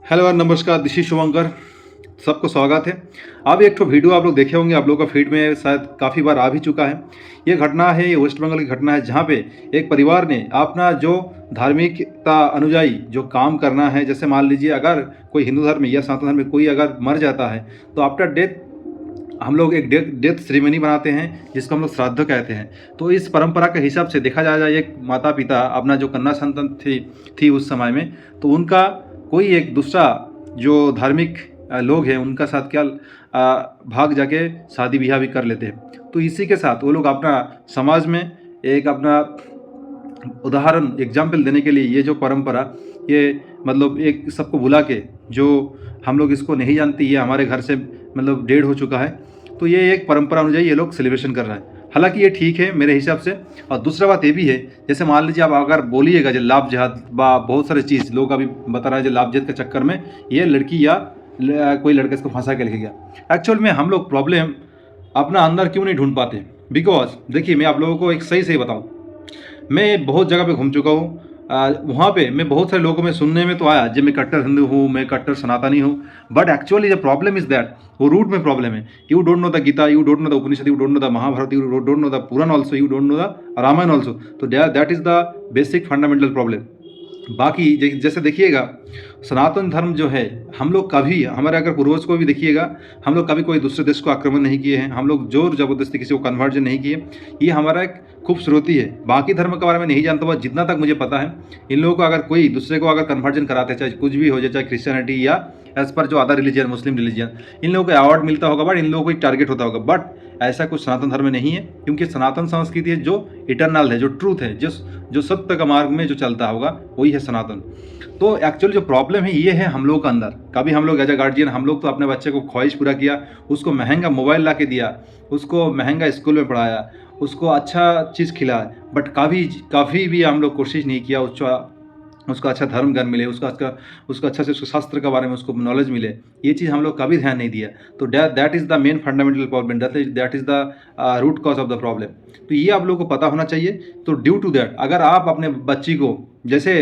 Hello और नमस्कार, this is शुभंकर। सबको स्वागत है। अब एक तो वीडियो आप लोग देखे होंगे, आप लोगों का फीड में शायद काफ़ी बार आ भी चुका है। ये घटना है, ये वेस्ट बंगाल की घटना है, जहाँ पे एक परिवार ने अपना जो धार्मिकता अनुयायी जो काम करना है, जैसे मान लीजिए अगर कोई हिंदू धर्म में या सनातन धर्म में कोई अगर मर जाता है तो आफ्टर डेथ हम लोग एक डेथ सेरेमनी बनाते हैं, जिसको हम लोग श्राद्ध कहते हैं। तो इस परंपरा के हिसाब से देखा जाए, एक माता पिता अपना जो कन्या संतान थी उस समय में, तो उनका कोई एक दूसरा जो धार्मिक लोग हैं उनका साथ क्या भाग जाके शादी ब्याह भी कर लेते हैं। तो इसी के साथ वो लोग अपना समाज में एक अपना उदाहरण एग्जाम्पल देने के लिए ये जो परंपरा, ये मतलब एक सबको बुला के, जो हम लोग इसको नहीं जानती, ये हमारे घर से मतलब डेढ़ हो चुका है, तो ये एक परंपरा अनुযায়ী ये लोग सेलिब्रेशन कर रहा है। हालांकि ये ठीक है मेरे हिसाब से। और दूसरा बात ये भी है, जैसे मान लीजिए आप अगर बोलिएगा जो लाभ जहाद बा बहुत सारे चीज़ लोग अभी बता रहा है, जो लाभ जहाद के चक्कर में ये लड़की या कोई लड़का इसको फंसा के लेके गया। एक्चुअल में हम लोग प्रॉब्लम अपना अंदर क्यों नहीं ढूंढ पाते? बिकॉज देखिए, मैं आप लोगों को एक सही बताऊँ, मैं बहुत जगह पे घूम चुका हूँ। वहाँ पे मैं बहुत सारे लोगों में सुनने में तो आया जब मैं कट्टर हिंदू हूँ, मैं कट्टर सनातनी हूँ, but actually the problem is that वो रूट में प्रॉब्लम है। You don't know the Gita, you don't know the Upanishad, you don't know the Mahabharata, you don't know the Purana also, you don't know the Ramayana also. तो that is the basic fundamental problem. बाकी जैसे देखिएगा, सनातन धर्म जो है, हम लोग कभी, हमारे अगर पूर्वज को भी देखिएगा, हम लोग कभी कोई दूसरे देश को आक्रमण नहीं किए हैं, हम लोग जोर जबरदस्ती किसी को कन्वर्जन नहीं किए। ये हमारा एक खूबसूरती है। बाकी धर्म के बारे में नहीं जानता, बस जितना तक मुझे पता है, इन लोगों को अगर कोई दूसरे को अगर कन्वर्जन कराते, चाहे कुछ भी हो जाए, चाहे क्रिश्चियनिटी या एज पर जो अदर रिलीजन, मुस्लिम रिलीजन, इन लोगों को अवार्ड मिलता होगा, बट इन लोगों को टारगेट होता होगा। बट ऐसा कुछ सनातन धर्म में नहीं है, क्योंकि सनातन संस्कृति है जो इटरनल है, जो ट्रूथ है, जो सत्य का मार्ग में जो चलता होगा वही है सनातन। तो एक्चुअली जो प्रॉब्लम है ये है हम लोग के अंदर। कभी हम लोग एज ए गार्जियन, हम लोग तो अपने बच्चे को ख्वाहिश पूरा किया, उसको महंगा मोबाइल ला के दिया, उसको महंगा स्कूल में पढ़ाया, उसको अच्छा चीज़ खिलाया, बट कभी भी हम लोग कोशिश नहीं किया उसको अच्छा धर्म ज्ञान मिले, उसको अच्छा से उसको शास्त्र के बारे में उसको नॉलेज मिले। ये चीज़ हम लोग कभी ध्यान नहीं दिया। तो that is the main fundamental problem, that is the root cause of the problem. तो ये आप लोगों को पता होना चाहिए। तो ड्यू टू दैट, अगर आप अपने बच्ची को, जैसे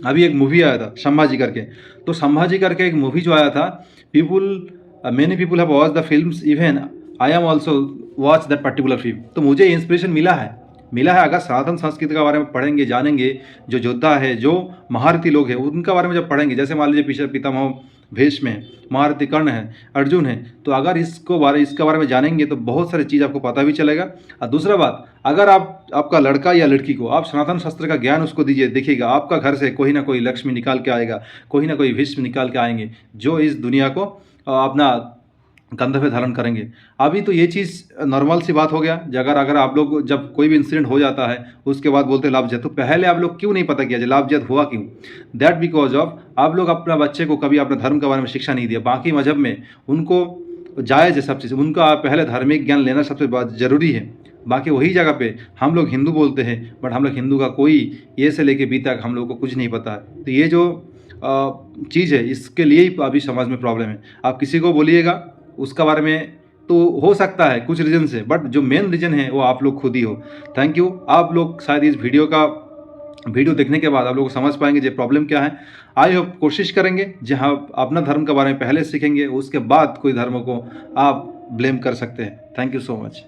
अभी एक मूवी आया था संभाजी करके, तो संभाजी करके एक मूवी जो आया था, many people have watch the films, even I am also watch that particular film. तो मुझे इंस्पिरेशन मिला है। अगर सनातन संस्कृति के बारे में पढ़ेंगे, जानेंगे, जो योद्धा है, जो महारथी लोग हैं, उनके बारे में जब पढ़ेंगे, जैसे मान लीजिए पीछे पितामह भीष्म है, महारथी कर्ण है, अर्जुन है, तो अगर इसके बारे में जानेंगे तो बहुत सारी चीज़ आपको पता भी चलेगा। और दूसरा बात, अगर आपका लड़का या लड़की को आप सनातन शास्त्र का ज्ञान उसको दीजिए, देखिएगा आपका घर से कोई ना कोई लक्ष्मी निकाल के आएगा, कोई ना कोई भीष्म निकाल के आएंगे, जो इस दुनिया को अपना कंधे पे धारण करेंगे। अभी तो ये चीज़ नॉर्मल सी बात हो गया। अगर आप लोग, जब कोई भी इंसिडेंट हो जाता है उसके बाद बोलते हैं लाभ जद, तो पहले आप लोग क्यों नहीं पता किया लाभ जद हुआ क्यों? दैट बिकॉज ऑफ आप लोग अपना बच्चे को कभी अपने धर्म के बारे में शिक्षा नहीं दिया। बाकी मजहब में उनको जायज़ है सब चीज़, उनका पहले धार्मिक ज्ञान लेना सबसे ज़रूरी है। बाकी वही जगह पे हम लोग हिंदू बोलते हैं, बट हम लोग हिंदू का कोई ए से लेके बी तक हम लोग को कुछ नहीं पता है। तो ये जो चीज़ है, इसके लिए ही अभी समाज में प्रॉब्लम है। आप किसी को बोलिएगा उसका बारे में, तो हो सकता है कुछ रीज़न से, बट जो मेन रीज़न है वो आप लोग खुद ही हो। Thank you. आप लोग शायद इस वीडियो देखने के बाद आप लोग समझ पाएंगे जो प्रॉब्लम क्या है। आई होप कोशिश करेंगे जहां अपना धर्म के बारे में पहले सीखेंगे, उसके बाद कोई धर्म को आप ब्लेम कर सकते हैं। Thank you so much.